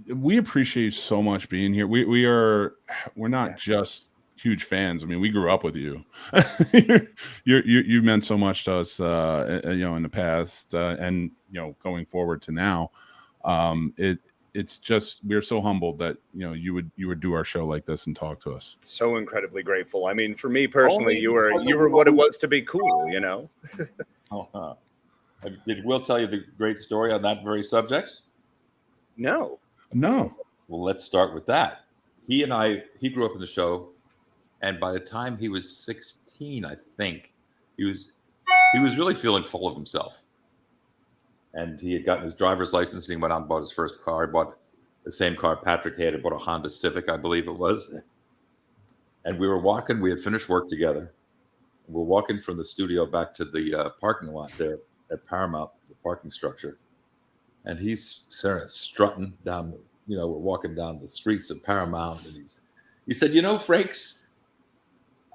We appreciate you so much being here. We're not just huge fans. I mean, we grew up with you. You meant so much to us, in the past, and going forward to now. It's just we're so humbled that you would do our show like this and talk to us. So incredibly grateful. I mean, for me personally, you were what it was to be cool. Did Will tell you the great story on that very subject? No. Well, let's start with that. He grew up in the show, and by the time he was 16, I think he was really feeling full of himself. And he had gotten his driver's license, and he went out and bought his first car. He bought the same car Patrick had. He bought a Honda Civic, I believe it was. And we were walking. We had finished work together. We're walking from the studio back to the parking lot there at Paramount, the parking structure. And he's sort of strutting down, we're walking down the streets of Paramount. And he said, Frakes,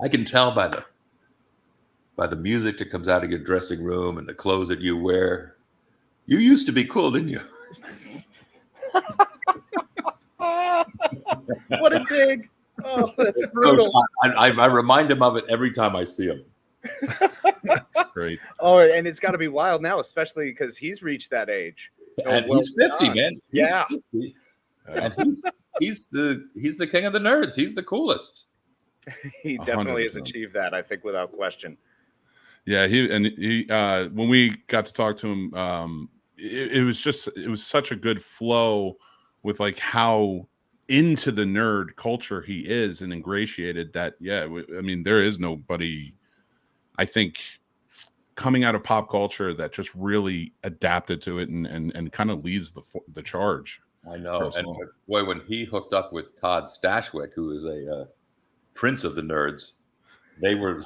I can tell by the music that comes out of your dressing room and the clothes that you wear. You used to be cool, didn't you? What a dig. Oh, that's brutal. I remind him of it every time I see him. That's great. Oh, and it's got to be wild now, especially because he's reached that age. And he's 50, man. He's 50. And he's the king of the nerds. He's the coolest. He definitely 100%. Has achieved that, I think, without question. Yeah, he when we got to talk to him, it was such a good flow with like how into the nerd culture he is and ingratiated that. Yeah, I mean, there is nobody, I think, coming out of pop culture that just really adapted to it and kind of leads the charge. I know. And boy, when he hooked up with Todd Stashwick, who is a prince of the nerds, they were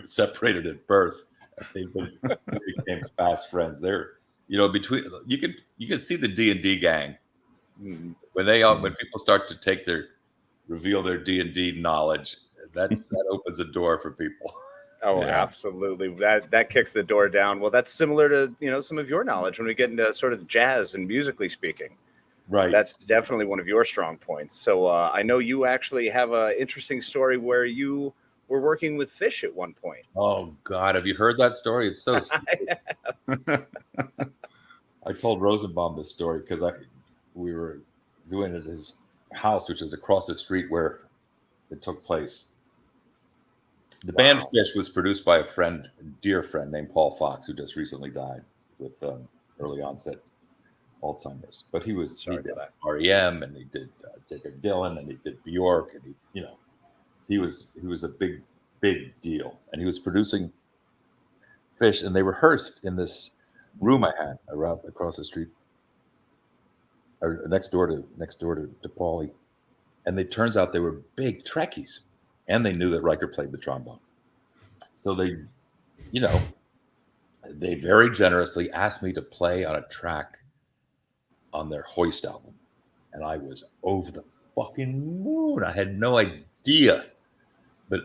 separated at birth. They became fast friends. They're between you can see the D&D gang when people start to reveal their D&D knowledge. That opens a door for people. Oh, yeah. Absolutely. That kicks the door down. Well, that's similar to some of your knowledge when we get into sort of jazz and musically speaking. Right. That's definitely one of your strong points. So I know you actually have an interesting story where you were working with fish at one point. Oh, God. Have you heard that story? It's so I told Rosenbaum this story because we were doing it at his house, which is across the street where it took place. The band Fish was produced by a dear friend named Paul Fox, who just recently died with early onset Alzheimer's. But he did REM, and he did Jacob Dylan, and he did Bjork, and he was a big deal. And he was producing Fish, and they rehearsed in this room I had around across the street, or next door to Paulie. And it turns out they were big Trekkies, and they knew that Riker played the trombone. So they very generously asked me to play on a track on their Hoist album. And I was over the fucking moon. I had no idea. But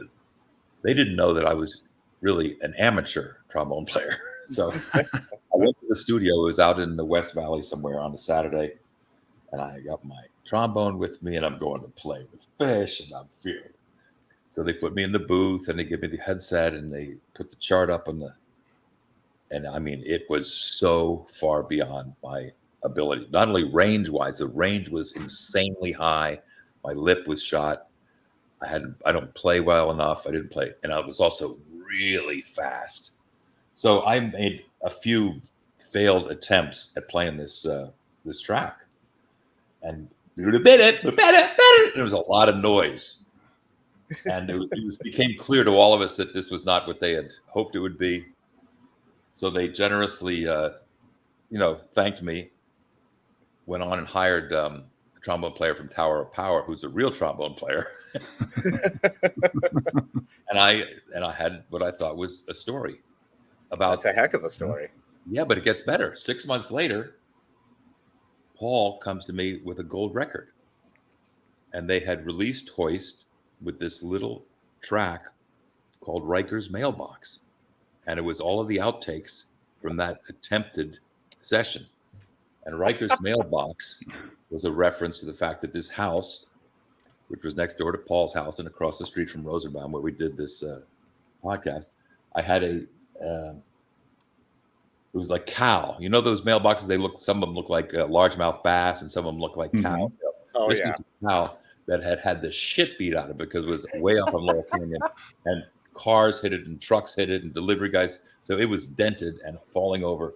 they didn't know that I was really an amateur trombone player. So I went to the studio. It was out in the West Valley somewhere on a Saturday. And I got my trombone with me, and I'm going to play with Fish, and I'm feeling it. So they put me in the booth, and they give me the headset, and they put the chart up and I mean, it was so far beyond my ability. Not only range-wise, the range was insanely high. My lip was shot. I don't play well enough. I didn't play, and I was also really fast. So I made a few failed attempts at playing this track, and there was a lot of noise, and it became clear to all of us that this was not what they had hoped it would be. So they generously, thanked me. Went on and hired a trombone player from Tower of Power, who's a real trombone player. and I had what I thought was a story about. That's a heck of a story. Yeah, but it gets better. 6 months later, Paul comes to me with a gold record, and they had released Hoist with this little track called Riker's Mailbox, and it was all of the outtakes from that attempted session. And Riker's mailbox was a reference to the fact that this house, which was next door to Paul's house and across the street from Rosenbaum, where we did this podcast, I had it was like cow. You know those mailboxes? Some of them look like largemouth bass, and some of them look like cow. Oh, This yeah. was a cow that had the shit beat out of it because it was way up on Laurel Canyon, and cars hit it, and trucks hit it, and delivery guys. So it was dented and falling over,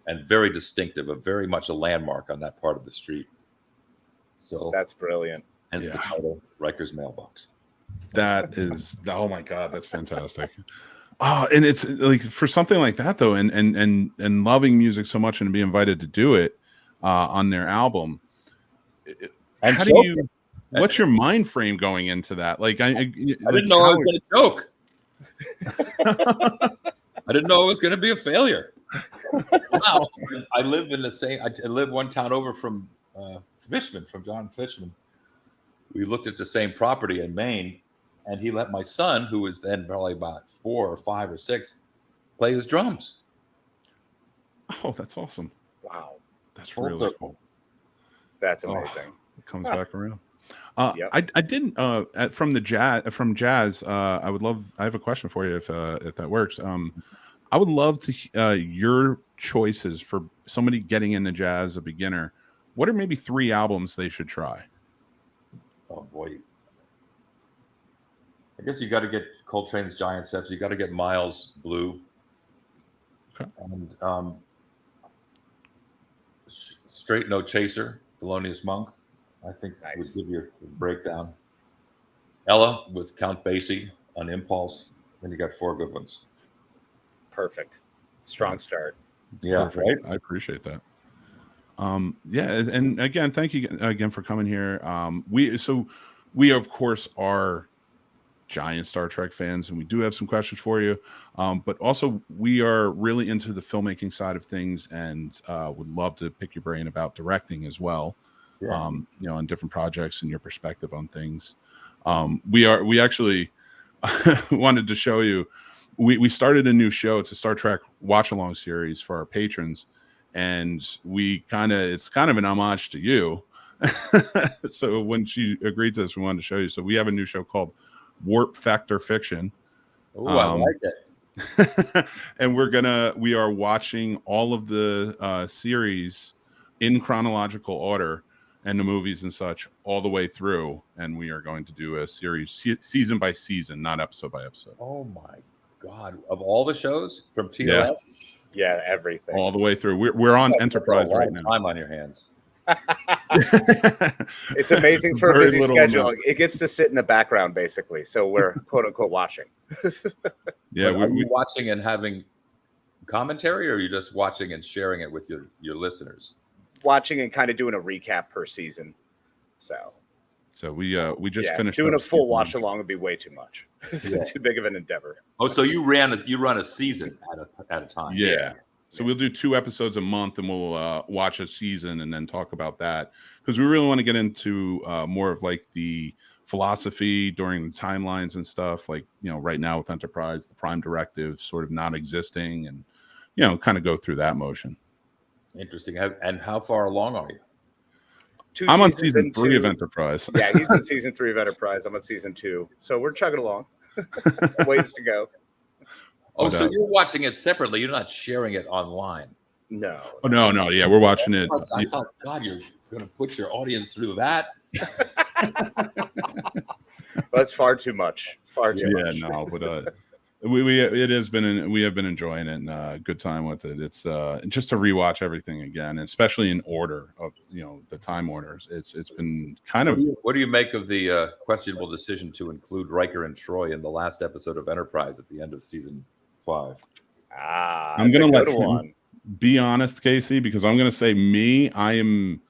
and very distinctive, very much a landmark on that part of the street. So That's brilliant. hence the title, Riker's Mailbox. That is, oh my God, that's fantastic. Oh, and it's like for something like that though, and loving music so much and to be invited to do it on their album. And how do you? What's your mind frame going into that? Like I didn't know I was going to joke. I didn't know it was going to be a failure. Wow. I live in the same. I live one town over from Fishman, from John Fishman. We looked at the same property in Maine, and he let my son, who was then probably about 4 or 5 or 6, play his drums. Oh, that's awesome! Wow, that's really cool. That's amazing. It comes back around. Yep. I didn't from jazz. I would love. I have a question for you if that works. I would love to your choices for somebody getting into jazz, a beginner. What are maybe 3 albums they should try? Oh boy, I guess you got to get Coltrane's Giant Steps. You got to get Miles Blue, okay, and Straight No Chaser, Thelonious Monk. I think would give you a breakdown. Ella with Count Basie on Impulse. Then you got 4 good ones. Perfect. Strong start. Yeah, perfect. Right. I appreciate that. Yeah, and again, thank you again for coming here. We of course are giant Star Trek fans, and we do have some questions for you. But also we are really into the filmmaking side of things, and would love to pick your brain about directing as well. Yeah. On different projects and your perspective on things. We actually wanted to show you. We started a new show. It's a Star Trek watch along series for our patrons, and it's kind of an homage to you. So when she agreed to this, we wanted to show you. So we have a new show called Warp Factor Fiction. Oh, I like it. And we are watching all of the series in chronological order, and the movies and such all the way through. And we are going to do a series season by season, not episode by episode. Oh my God. Of all the shows from TOS? Yeah, everything. All the way through. We're on Enterprise right now. Time on your hands. It's amazing for a busy schedule. It gets to sit in the background, basically. So we're quote unquote watching. Yeah. Are you watching and having commentary, or are you just watching and sharing it with your listeners? Watching and kind of doing a recap per season. So we just finished doing a full watch along would be way too much. Too big of an endeavor. Oh, so you run a season at a time. Yeah. So we'll do 2 episodes a month, and we'll watch a season and then talk about that, because we really want to get into more of like the philosophy during the timelines and stuff. Like, right now with Enterprise, the Prime Directive sort of not existing, and kind of go through that motion. Interesting. And how far along are you? I'm on season 3 of Enterprise. Yeah, he's in season 3 of Enterprise. I'm on season 2. So we're chugging along. Ways to go. Oh, so you're watching it separately. You're not sharing it online. No. Oh, no. Yeah, we're watching it. I thought, God, you're going to put your audience through that. That's far too much. Far too much. Yeah, no, but we have been enjoying it, and good time with it. It's just to rewatch everything again, especially in order of the time orders. It's been kind of. What do you make of the questionable decision to include Riker and Troy in the last episode of Enterprise at the end of season 5? I'm gonna let him be honest, Casey, because I'm gonna say I am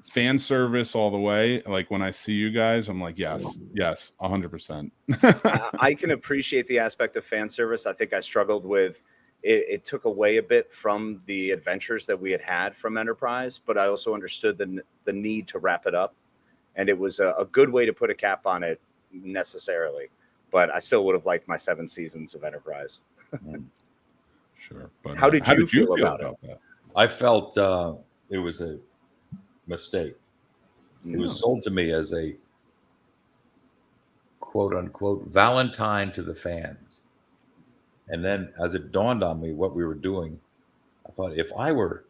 fan service all the way. Like when I see you guys, I'm like, yes, 100%. I can appreciate the aspect of fan service. I think I struggled with it. Took away a bit from the adventures that we had from Enterprise, but I also understood the need to wrap it up, and it was a good way to put a cap on it necessarily. But I still would have liked my 7 seasons of Enterprise. Sure. But how did you feel about it? I felt it was a mistake. It No. was sold to me as a quote unquote Valentine to the fans. And then as it dawned on me what we were doing, I thought if I were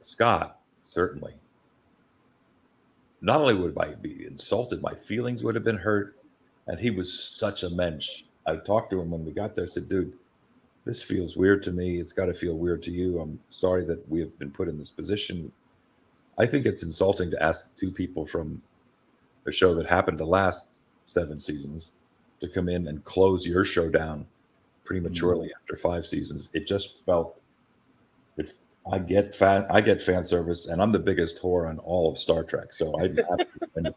Scott, certainly, not only would I be insulted, my feelings would have been hurt. And he was such a mensch. I talked to him when we got there. I said, dude, this feels weird to me. It's got to feel weird to you. I'm sorry that we have been put in this position. I think it's insulting to ask the two people from a show that happened to last 7 seasons to come in and close your show down prematurely after 5 seasons. It just felt I get fan service, and I'm the biggest whore on all of Star Trek, so I have to defend it.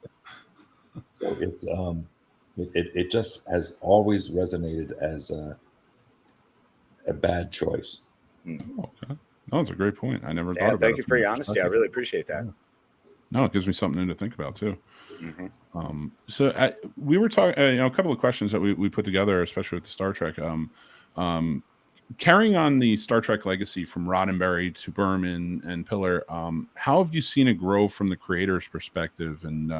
So it's it just has always resonated as a bad choice. Oh, okay. No, that's a great point. I never thought about it. Thank you for your honesty. I really appreciate that. No, it gives me something new to think about too. Mm-hmm. So we were talking, a couple of questions that we put together, especially with the Star Trek. Carrying on the Star Trek legacy from Roddenberry to Berman and Piller, how have you seen it grow from the creator's perspective and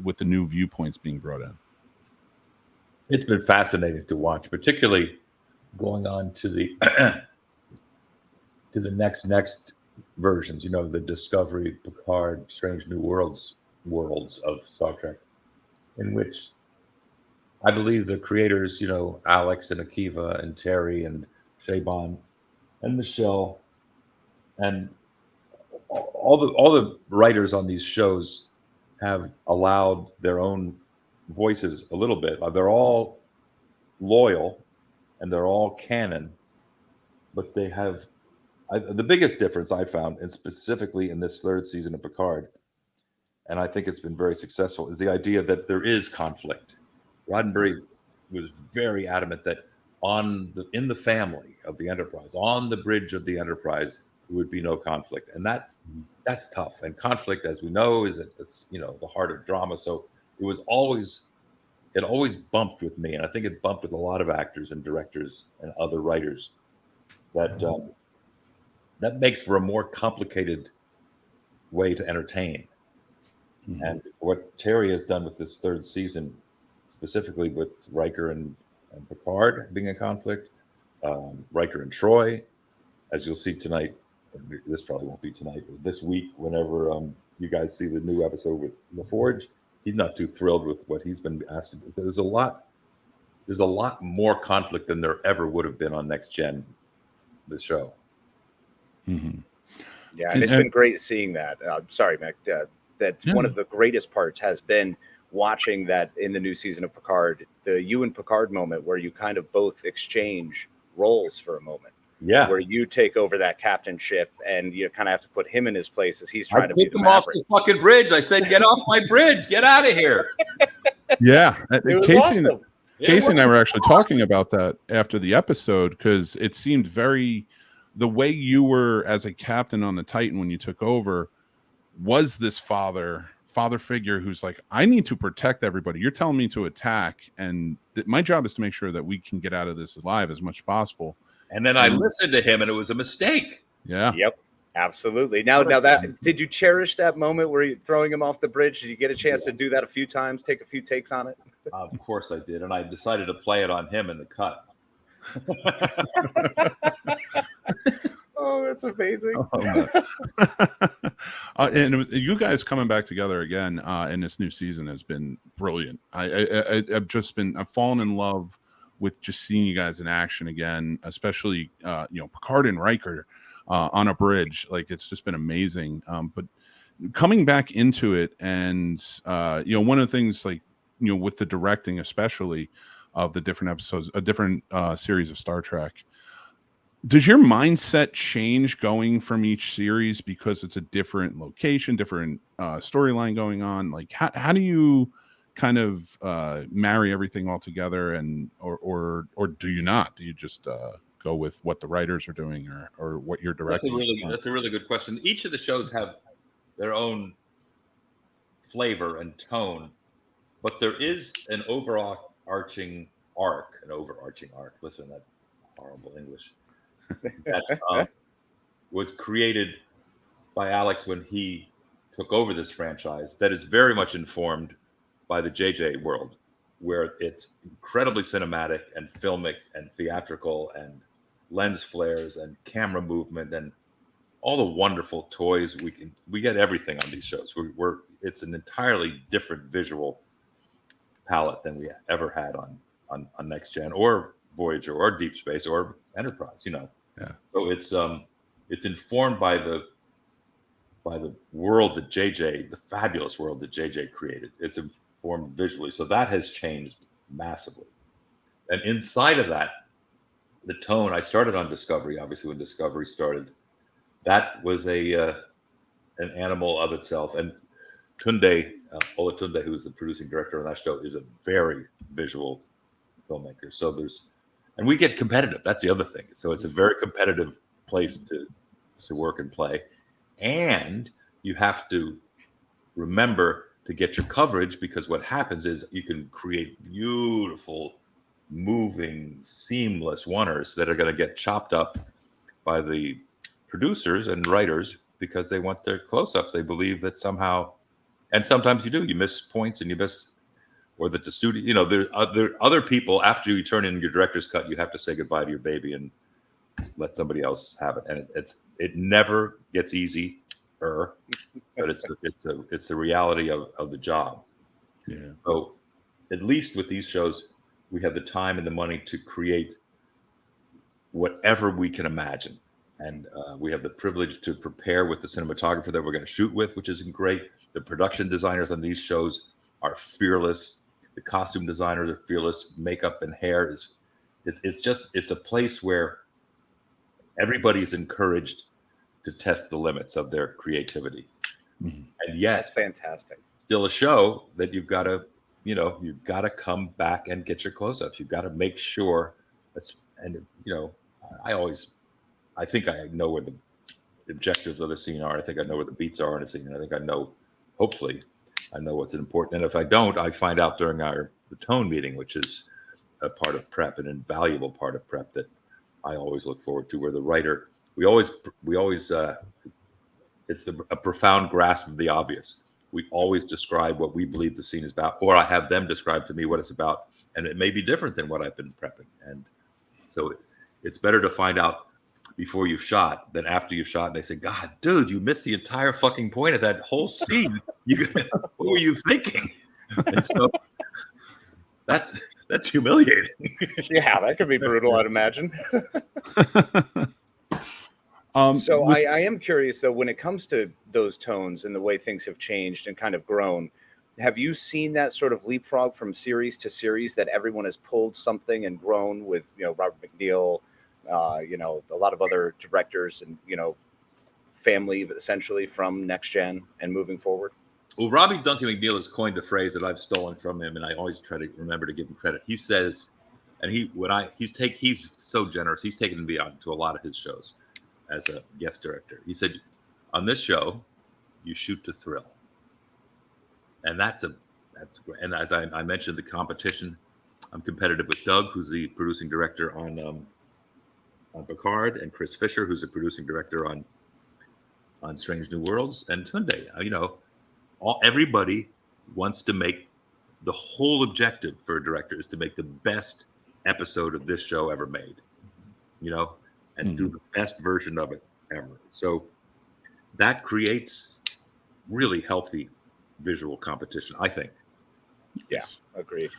with the new viewpoints being brought in? It's been fascinating to watch, particularly going on to the to the next versions. You know, the Discovery, Picard, Strange New Worlds of Star Trek, in which I believe the creators, you know, Alex and Akiva and Terry and Shaban and Michelle and all the writers on these shows have allowed their own voices a little bit. They're all loyal and they're all canon, but they have the biggest difference I found, and specifically in this 3rd season of Picard, and I think it's been very successful, is the idea that there is conflict. Roddenberry was very adamant that in the family of the Enterprise, on the bridge of the Enterprise, there would be no conflict, and that's tough. And conflict, as we know, it's the heart of drama. So it always bumped with me, and I think it bumped with a lot of actors and directors and other writers. That makes for a more complicated way to entertain. Mm-hmm. And what Terry has done with this 3rd season, specifically with Riker and Picard being a conflict, Riker and Troy, as you'll see tonight. This probably won't be tonight, but this week, whenever you guys see the new episode with LaForge, he's not too thrilled with what he's been asked to do. There's a lot more conflict than there ever would have been on Next Gen, the show. Mm-hmm. Yeah, and it's been great seeing that. Sorry, Mick. One of the greatest parts has been watching that in the new season of Picard, the you and Picard moment where you kind of both exchange roles for a moment. Yeah, where you take over that captainship and you kind of have to put him in his place as he's trying to be the him off the fucking bridge. I said, "Get off my bridge! Get out of here!" Yeah, it was awesome. Casey and I were actually talking about that after the episode because it seemed the way you were as a captain on the Titan when you took over was this father figure who's like, I need to protect everybody. You're telling me to attack, and my job is to make sure that we can get out of this alive as much as possible. And then I listened to him, and it was a mistake. Yeah. Yep. Absolutely. Now that did you cherish that moment where you're throwing him off the bridge? Did you get a chance to do that a few times, take a few takes on it? Of course I did, and I decided to play it on him in the cut. Oh, that's amazing. And you guys coming back together again in this new season has been brilliant. I've fallen in love with just seeing you guys in action again, especially Picard and Riker on a bridge. Like, it's just been amazing. But coming back into it, and one of the things, like, with the directing, especially of the different episodes, a different series of Star Trek, does your mindset change going from each series because it's a different location, different storyline going on? Like, how do you kind of marry everything all together, and or do you not? Do you just go with what the writers are doing, or what you're directing? That's a really good question. Each of the shows have their own flavor and tone, but there is an overarching arc. Listen to that horrible English. That was created by Alex when he took over this franchise that is very much informed by the JJ world, where it's incredibly cinematic and filmic and theatrical and lens flares and camera movement and all the wonderful toys we get everything on these shows. It's an entirely different visual palette than we ever had on Next Gen or Voyager or Deep Space or Enterprise, you know. Yeah. So it's informed by the world that JJ, the fabulous world that JJ created. It's informed visually. So that has changed massively. And inside of that, the tone, I started on Discovery, obviously when Discovery started. That was an animal of itself. And Tunde, Olatunde, who's the producing director on that show, is a very visual filmmaker. So and we get competitive. That's the other thing. So it's a very competitive place to work and play. And you have to remember to get your coverage, because what happens is you can create beautiful, moving, seamless oneers that are going to get chopped up by the producers and writers because they want their close-ups. They believe that somehow, and sometimes you miss points and you miss, or that the studio, you know, there are other people, after you turn in your director's cut, you have to say goodbye to your baby and let somebody else have it. And it never gets easier, but it's the reality of the job. Yeah. So at least with these shows, we have the time and the money to create whatever we can imagine. And we have the privilege to prepare with the cinematographer that we're going to shoot with, which is great. The production designers on these shows are fearless. The costume designers are fearless. Makeup and hair it's a place where everybody's encouraged to test the limits of their creativity. Mm-hmm. And yet, that's fantastic. Still a show that you've got to come back and get your close-ups. You've got to make sure and I think I know where the objectives of the scene are. I think I know where the beats are in a scene. I think hopefully I know what's important. And if I don't, I find out during the tone meeting, which is a part of prep, an invaluable part of prep that I always look forward to, where the writer, we always it's a profound grasp of the obvious. We always describe what we believe the scene is about, or I have them describe to me what it's about. And it may be different than what I've been prepping. And so it's better to find out before you've shot than after you've shot and they say, God, dude, you missed the entire fucking point of that whole scene. What were you thinking? And so that's humiliating. Yeah, that could be brutal, I'd imagine. So I am curious, though, when it comes to those tones and the way things have changed and kind of grown, have you seen that sort of leapfrog from series to series, that everyone has pulled something and grown with, Robert McNeil, a lot of other directors and, family essentially from Next Gen and moving forward? Well, Robbie Duncan McNeil has coined a phrase that I've stolen from him, and I always try to remember to give him credit. He says, and he's so generous. He's taken me on to a lot of his shows as a guest director. He said, on this show, you shoot to thrill. And that's great. And as I mentioned, the competition, I'm competitive with Doug, who's the producing director on Picard, and Chris Fisher, who's the producing director on Strange New Worlds, and Tunde. Everybody wants to make, the whole objective for a director is to make the best episode of this show ever made, and do the best version of it ever. So that creates really healthy visual competition, I think. Yeah, agreed.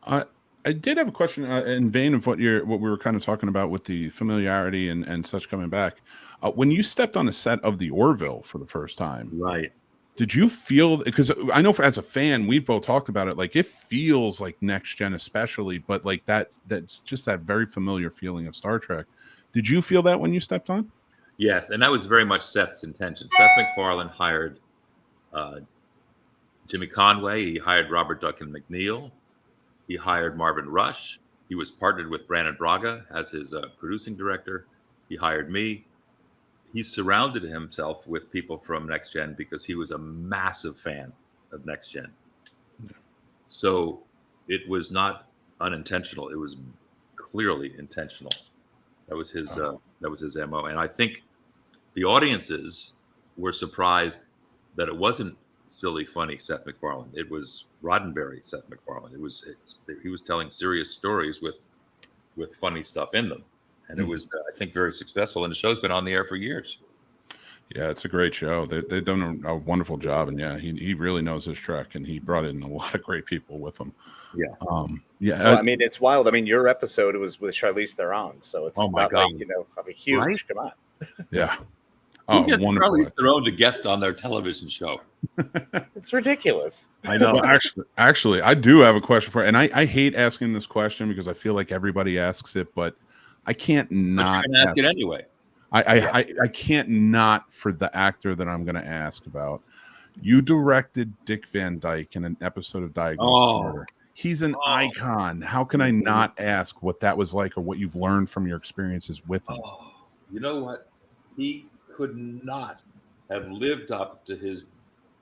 I did have a question in vein of what we were kind of talking about with the familiarity and such coming back. When you stepped on the set of the Orville for the first time, right? Did you feel, because I know as a fan, we've both talked about it, like it feels like Next Gen especially, but like that's just that very familiar feeling of Star Trek. Did you feel that when you stepped on? Yes, and that was very much Seth's intention. Seth MacFarlane hired Jimmy Conway. He hired Robert Duncan McNeil. He hired Marvin Rush. He was partnered with Brandon Braga as his producing director. He hired me. He surrounded himself with people from Next Gen because he was a massive fan of Next Gen. Yeah. So it was not unintentional. It was clearly intentional. That was his MO. And I think the audiences were surprised that it wasn't silly, funny Seth MacFarlane. It was Roddenberry Seth MacFarlane. He was telling serious stories with funny stuff in them, and it was I think very successful. And the show's been on the air for years. Yeah, it's a great show. They've done a wonderful job, and yeah, he really knows his Trek, and he brought in a lot of great people with him. Yeah, Well, I mean, it's wild. I mean, your episode was with Charlize Theron, so it's Oh my not God. like, I mean, huge. Right? Come on. Yeah. who gets wonderful. Charlize Theron to guest on their television show? It's ridiculous. I know. Well, actually, I do have a question for you, and I hate asking this question because I feel like everybody asks it, but I can't But not you're gonna ask it anyway. I can't not for the actor that I'm going to ask about. You directed Dick Van Dyke in an episode of Diagnosis Murder. He's an icon. How can I not ask what that was like or what you've learned from your experiences with him? Oh, you know what? He could not have lived up to the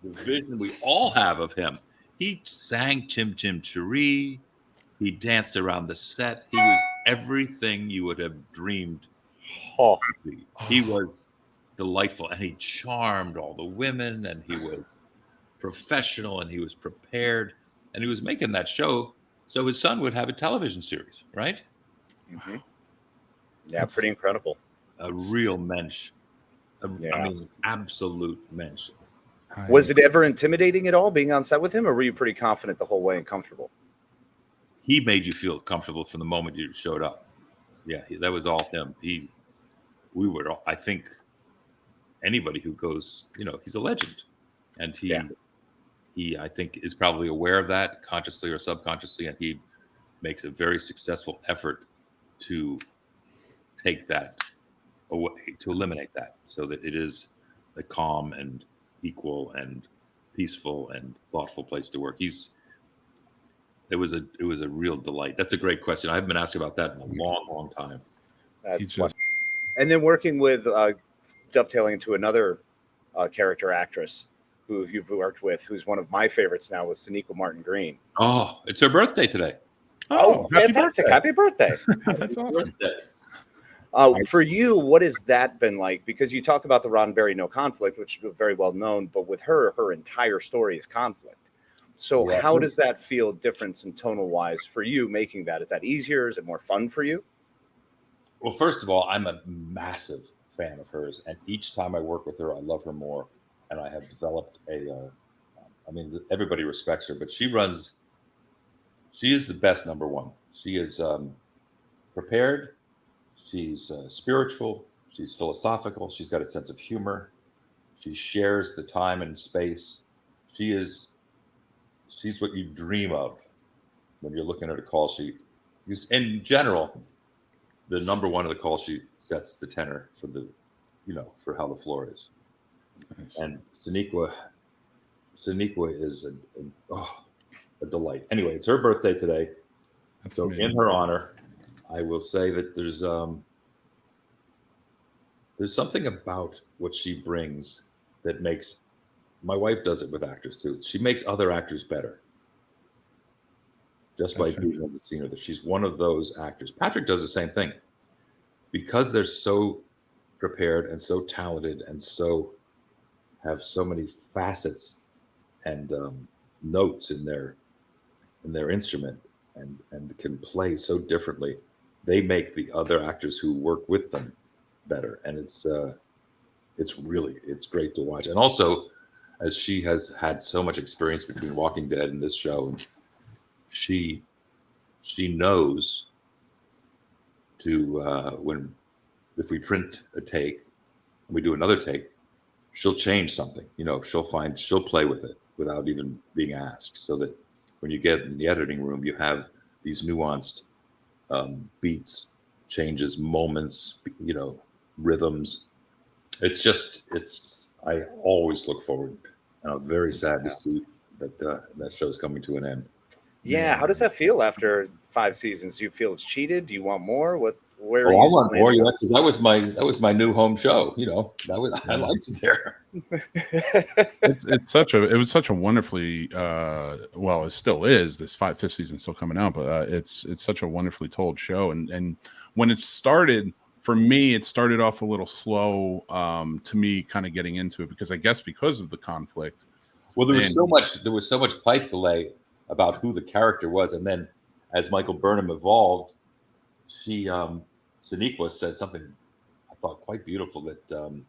vision we all have of him. He sang Chim Chim Cheree. He danced around the set. He was everything you would have dreamed. He was delightful, and he charmed all the women, and he was professional, and he was prepared, and he was making that show so his son would have a television series, right? Mm-hmm. Yeah, pretty incredible. A real mensch. I mean, absolute mensch. Was it ever intimidating at all being on set with him, or were you pretty confident the whole way and comfortable? He made you feel comfortable from the moment you showed up. Yeah, that was all him. I think anybody who goes, he's a legend, and he I think is probably aware of that consciously or subconsciously, and he makes a very successful effort to take that away, to eliminate that, so that it is a calm and equal and peaceful and thoughtful place to work. It was a real delight. That's a great question. I haven't been asked about that in a long, long time. That's and then working with dovetailing into another character actress who you've worked with, who's one of my favorites now, was Sonequa Martin Green. Oh, it's her birthday today. Oh, fantastic. Happy birthday. That's awesome. For you, what has that been like? Because you talk about the Roddenberry no conflict, which is very well known, but with her entire story is conflict. So how does that feel different and tonal wise for you making that? Is that easier? Is it more fun for you? Well, first of all, I'm a massive fan of hers, and each time I work with her, I love her more. And I have developed everybody respects her, but she is the best number one. She is prepared. She's spiritual. She's philosophical. She's got a sense of humor. She shares the time and space. She's what you dream of when you're looking at a call sheet. In general, the number one of the call sheet sets the tenor for for how the floor is. Nice. And Sonequa is a delight. Anyway, it's her birthday today. That's so amazing. In her honor, I will say that there's something about what she brings that makes, my wife does it with actors too. She makes other actors better just by being on the scene with her. She's one of those actors. Patrick does the same thing because they're so prepared and so talented and have so many facets and notes in their instrument and can play so differently. They make the other actors who work with them better, and it's great to watch. And also, as she has had so much experience between Walking Dead and this show, she knows to if we print a take and we do another take, she'll change something. She'll play with it without even being asked, so that when you get in the editing room, you have these nuanced beats, changes, moments, rhythms. I always look forward, and I'm very sad to see that that show's coming to an end. Yeah. How does that feel after 5 seasons? Do you feel it's cheated? Do you want more? I want more, because that was my new home show. I liked it there. It was such a wonderfully it still is, this fifth season still coming out, but it's such a wonderfully told show. And when it started, for me, it started off a little slow to me kind of getting into it because I guess because of the conflict. Well, there was so much pipe delay about who the character was, and then as Michael Burnham evolved, Sonequa said something I thought quite beautiful, that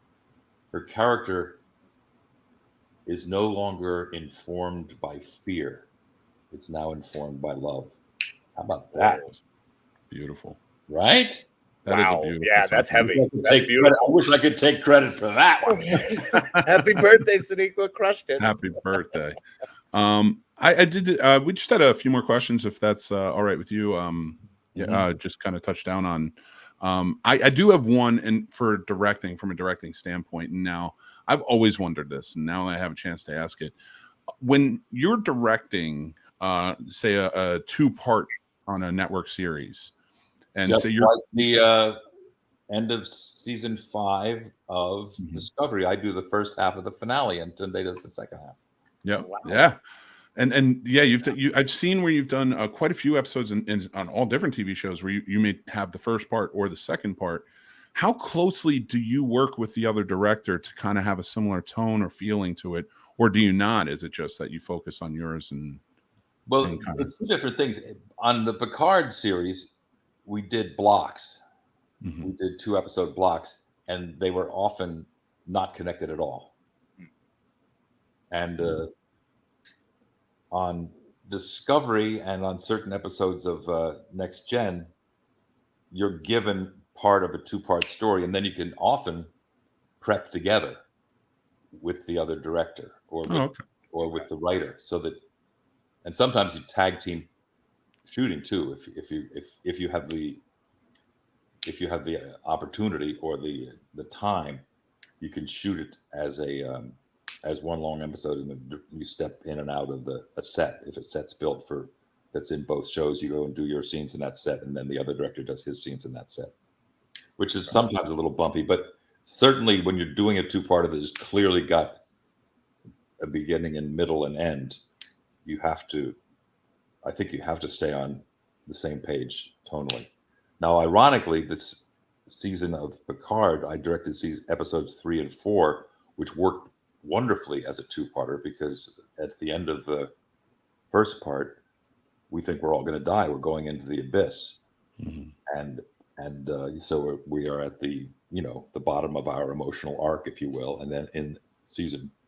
her character is no longer informed by fear; it's now informed by love. How about that? Beautiful, right? That is a beautiful. Yeah, that's sentiment. heavy. That's beautiful. I wish I could take credit for that one. Happy birthday, Sonequa. Crushed it. Happy birthday. I did. We just had a few more questions, if that's all right with you. Just kind of touch down on. I do have one, and for directing, from a directing standpoint. And now I've always wondered this, and now I have a chance to ask it. When you're directing, say a 2-part on a network series, and just so you're like the end of season 5 of Discovery, I do the first half of the finale, and Tunde does the second half. Yeah, wow. Yeah, and yeah, I've seen where you've done quite a few episodes on all different TV shows where you may have the first part or the second part. How closely do you work with the other director to kind of have a similar tone or feeling to it, or do you not? Is it just that you focus on yours and? Well, it's 2 different things. On the Picard series, we did blocks. We did 2-episode blocks, and they were often not connected at all. And on Discovery and on certain episodes of Next Gen, you're given part of a 2-part story, and then you can often prep together with the other director or with the writer, so that, and sometimes you tag team shooting too, if you have the opportunity or the time, you can shoot it as one long episode, and then you step in and out of a set. If a set's built that's in both shows, you go and do your scenes in that set, and then the other director does his scenes in that set, which is sometimes a little bumpy, but certainly when you're doing a 2-parter that has clearly got a beginning and middle and end, I think you have to stay on the same page tonally. Now, ironically, this season of Picard, I directed episodes 3 and 4, which worked wonderfully as a 2-parter, because at the end of the first part, we think we're all going to die. We're going into the abyss, and so we are at the bottom of our emotional arc, if you will. And then in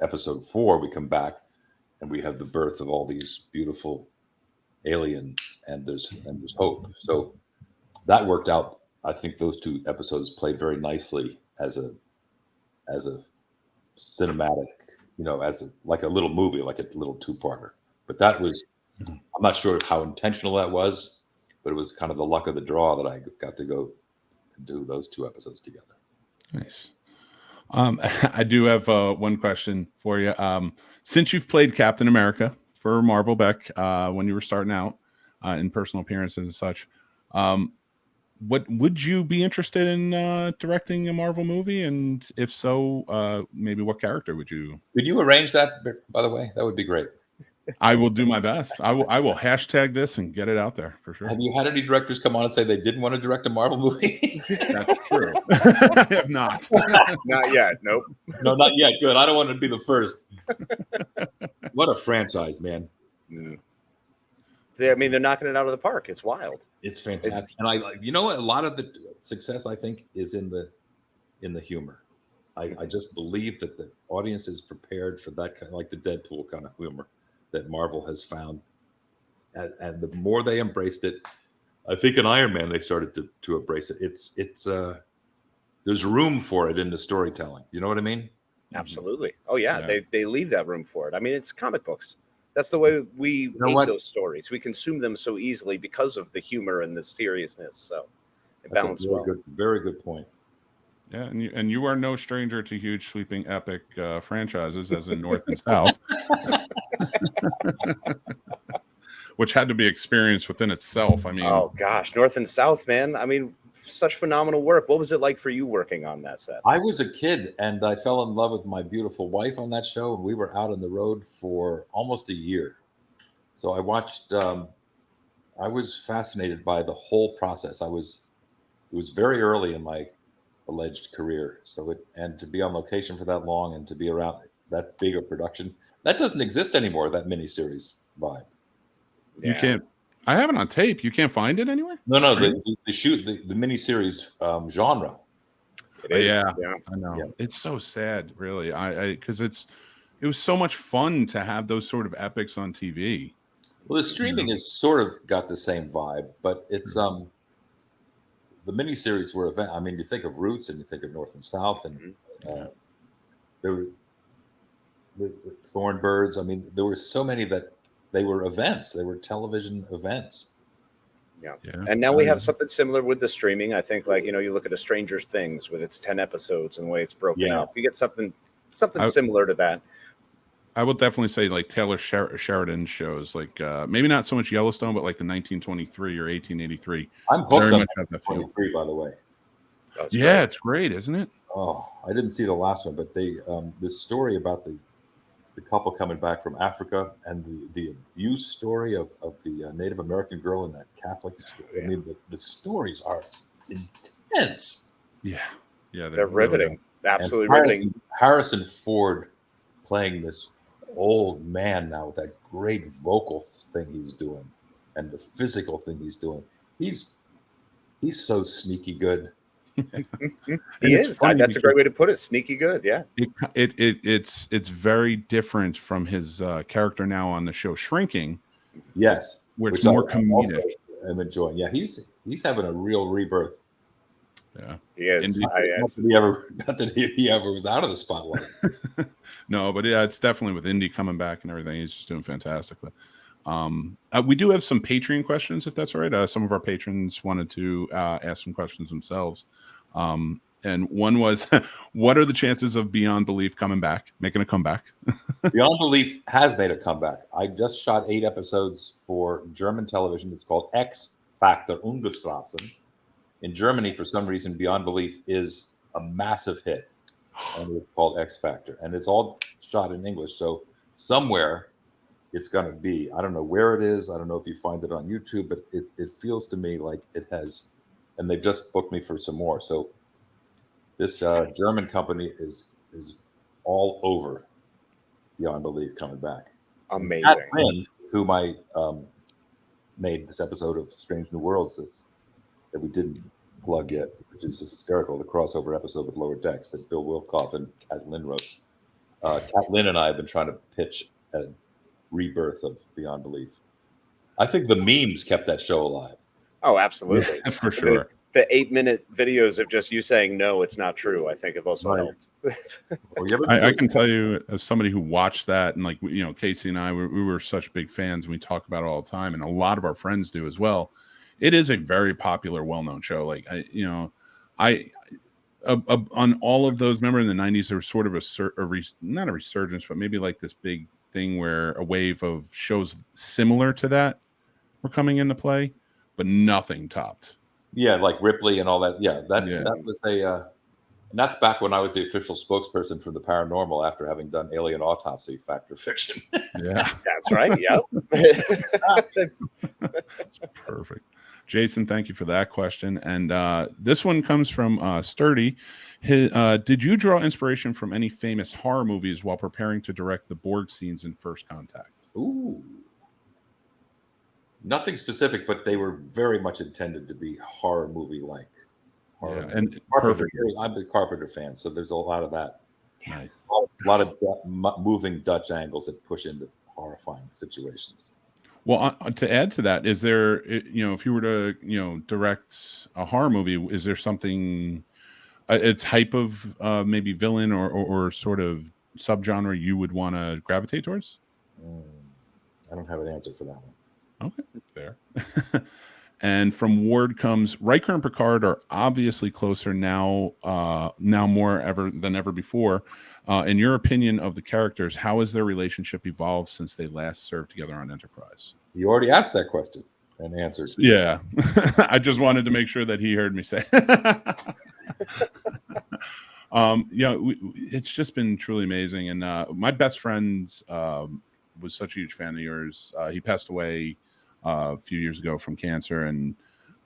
episode 4, we come back and we have the birth of all these beautiful aliens, and there's hope. So that worked out. I think those 2 episodes played very nicely as a cinematic, like a little movie, like a little 2-parter. But that was, I'm not sure how intentional that was, but it was kind of the luck of the draw that I got to go and do those 2 episodes together. Nice. I do have one question for you. Since you've played Captain America for Marvel Beck when you were starting out in personal appearances and such, what would you be interested in directing a Marvel movie? And if so, maybe what character would you? Could you arrange that, by the way? That would be great. I will do my best. I will hashtag this and get it out there for sure. Have you had any directors come on and say they didn't want to direct a Marvel movie? That's true. I have not. Not yet. Nope. No, not yet. Good. I don't want to be the first. What a franchise, man. I mean, they're knocking it out of the park. It's wild. It's fantastic. And a lot of the success, I think, is in the humor. I just believe that the audience is prepared for that kind of, like the Deadpool kind of humor that Marvel has found. And the more they embraced it, I think in Iron Man, they started to embrace it. It's there's room for it in the storytelling. You know what I mean? Absolutely. Oh yeah. They leave that room for it. I mean, it's comic books. That's the way we eat those stories. We consume them so easily because of the humor and the seriousness. So it balances well. Very good point. Yeah, and you are no stranger to huge, sweeping, epic franchises, as in North and South, which had to be experienced within itself. I mean, oh gosh, North and South, man. I mean, such phenomenal work. What was it like for you working on that set? I was a kid, and I fell in love with my beautiful wife on that show, and we were out on the road for almost a year. So I watched. I was fascinated by the whole process. It was very early in my alleged career. So and to be on location for that long and to be around that big a production, that doesn't exist anymore, that miniseries vibe. You can't. I have it on tape. You can't find it anywhere? No, the miniseries genre. It is. Yeah, Yeah. I know. Yeah. It's so sad, really. Because it was so much fun to have those sort of epics on TV. Well, the streaming is sort of got the same vibe, but it's the miniseries were event. I mean, you think of Roots and you think of North and South, and there were the Thornbirds. I mean, there were so many that they were events. They were television events. Yeah. And now we have something similar with the streaming. I think, like, you look at a Stranger Things with its 10 episodes and the way it's broken up. You get something similar to that. I will definitely say, like, Taylor Sheridan shows, like, maybe not so much Yellowstone, but like the 1923 or 1883. I'm hooked on 1923, by the way. Yeah, it's great, isn't it? Oh, I didn't see the last one, but they this story about the couple coming back from Africa and the abuse story of the Native American girl in that Catholic school. I mean, the stories are intense. Yeah, they're riveting. Absolutely riveting. Harrison Ford playing this old man now with that great vocal thing he's doing and the physical thing he's doing. He's so sneaky good. He is. That's a great way to put it. Sneaky good. Yeah. It's very different from his character now on the show Shrinking. Yes, which is more comedic. I'm enjoying. Yeah, he's having a real rebirth. Yeah, he is. Not that he ever was out of the spotlight. No, but yeah, it's definitely with Indy coming back and everything. He's just doing fantastically. We do have some Patreon questions, if that's all right. Some of our patrons wanted to ask some questions themselves. And one was, what are the chances of Beyond Belief making a comeback? Beyond Belief has made a comeback. I just shot 8 episodes for German television. It's called X Factor Ungestraßen. In Germany, for some reason, Beyond Belief is a massive hit. And it's called X Factor. And it's all shot in English. So somewhere it's going to be. I don't know where it is. I don't know if you find it on YouTube, but it feels to me like it has. And they've just booked me for some more. So this German company is all over Beyond Belief coming back. Amazing. Cat Lynn, whom I made this episode of Strange New Worlds that we didn't plug yet, which is hysterical, the crossover episode with Lower Decks that Bill Wilkoff and Cat Lynn wrote. Cat Lynn and I have been trying to pitch a rebirth of Beyond Belief. I think the memes kept that show alive. Oh, absolutely. Yeah, for sure. The 8-minute videos of just you saying, no, it's not true, I think have also helped. I can tell you, as somebody who watched that, and like, Casey and I, we were such big fans and we talk about it all the time, and a lot of our friends do as well. It is a very popular, well-known show. Like, on all of those, remember in the 90s, there was sort of not a resurgence, but maybe like this big thing where a wave of shows similar to that were coming into play, but nothing topped. Yeah, like Ripley and all that. Yeah, that was and that's back when I was the official spokesperson for the paranormal after having done Alien Autopsy, Fact or Fiction. Yeah, that's right. Yep. That's perfect. Jason, thank you for that question. And this one comes from Sturdy. Did you draw inspiration from any famous horror movies while preparing to direct the Borg scenes in First Contact? Ooh. Nothing specific, but they were very much intended to be horror movie-like. Yeah, and perfect. I'm a Carpenter fan, so there's a lot of that. Yes. A lot of moving Dutch angles that push into horrifying situations. Well, to add to that, is there, if you were to, direct a horror movie, is there something, a type of maybe villain or sort of subgenre you would want to gravitate towards? I don't have an answer for that one. Okay, fair. And from Ward comes, Riker and Picard are obviously closer now more than ever before. In your opinion of the characters, how has their relationship evolved since they last served together on Enterprise? You already asked that question and answered. Yeah, I just wanted to make sure that he heard me say. It's just been truly amazing. And my best friend was such a huge fan of yours. He passed away a few years ago from cancer, and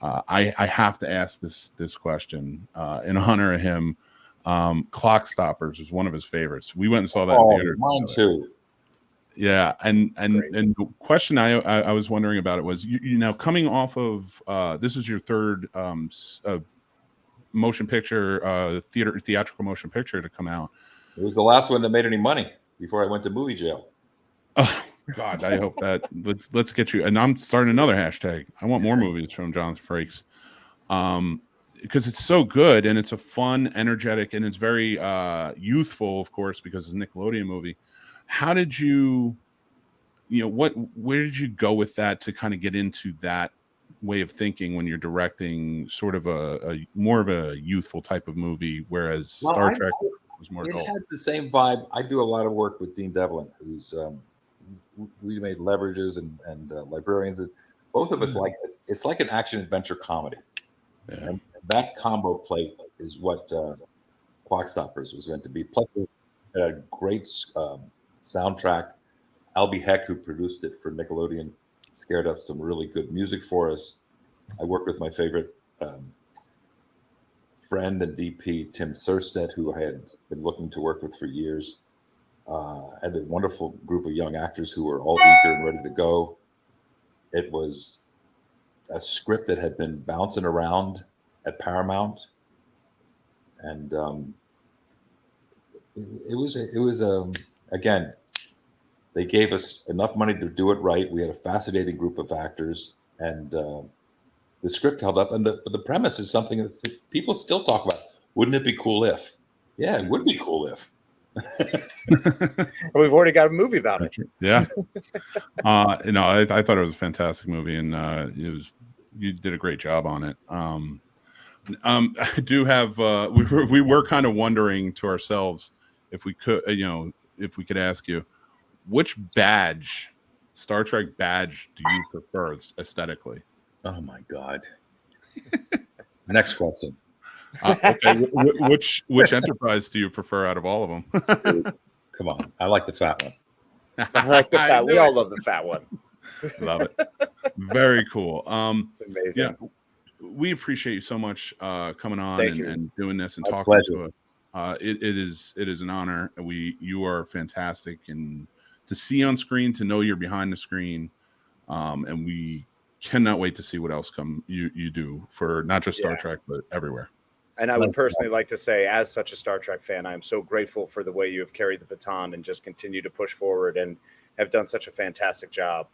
I have to ask this question in honor of him. Clock Stoppers was one of his favorites. We went and saw that in theater. Mine too. Yeah, and the question I was wondering about it was, you know, coming off of this is your third motion picture, theatrical motion picture to come out. It was the last one that made any money before I went to movie jail. Oh God, I hope that let's get you. And I'm starting another hashtag. I want more movies from Jonathan Frakes, because it's so good and it's a fun, energetic, and it's very youthful, of course, because it's a Nickelodeon movie. How did you know, where did you go with that to kind of get into that way of thinking when you're directing sort of a more of a youthful type of movie, whereas Star Trek was more adult? It had the same vibe. I do a lot of work with Dean Devlin, who's we made Leverages and Librarians. Both of us like it's like an action adventure comedy, and that combo plate is what Clock Stoppers was meant to be. Plus, it had a great soundtrack. Albie Heck, who produced it for Nickelodeon, scared up some really good music for us. I worked with my favorite friend and DP, Tim Surstedt, who I had been looking to work with for years. And a wonderful group of young actors who were all eager and ready to go. It was a script that had been bouncing around at Paramount, and it was again, they gave us enough money to do it right. We had a fascinating group of actors, and the script held up. And the premise is something that people still talk about. Wouldn't it be cool if? Yeah, it would be cool if. We've already got a movie about it. Yeah. You know, I thought it was a fantastic movie, and you did a great job on it. I do have we were kind of wondering to ourselves if we could, you know, if we could ask you, which badge, Star Trek badge, do you prefer aesthetically? Oh my God. Next question. Okay, which Enterprise do you prefer out of all of them? Come on, I like the fat one. I like the fat. We all love the fat one. Love it. Very cool. It's amazing. Yeah, we appreciate you so much coming on and doing this and My talking pleasure. to us. It is an honor. You are fantastic, and to see on screen, to know you're behind the screen, and we cannot wait to see what else you do for not just Star Trek but everywhere. And I would personally like to say, as such a Star Trek fan, I am so grateful for the way you have carried the baton and just continue to push forward and have done such a fantastic job,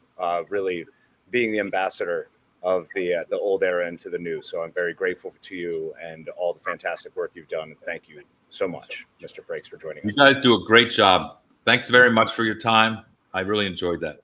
really being the ambassador of the old era into the new. So I'm very grateful to you and all the fantastic work you've done. And thank you so much, Mr. Frakes, for joining us. You guys do a great job. Thanks very much for your time. I really enjoyed that.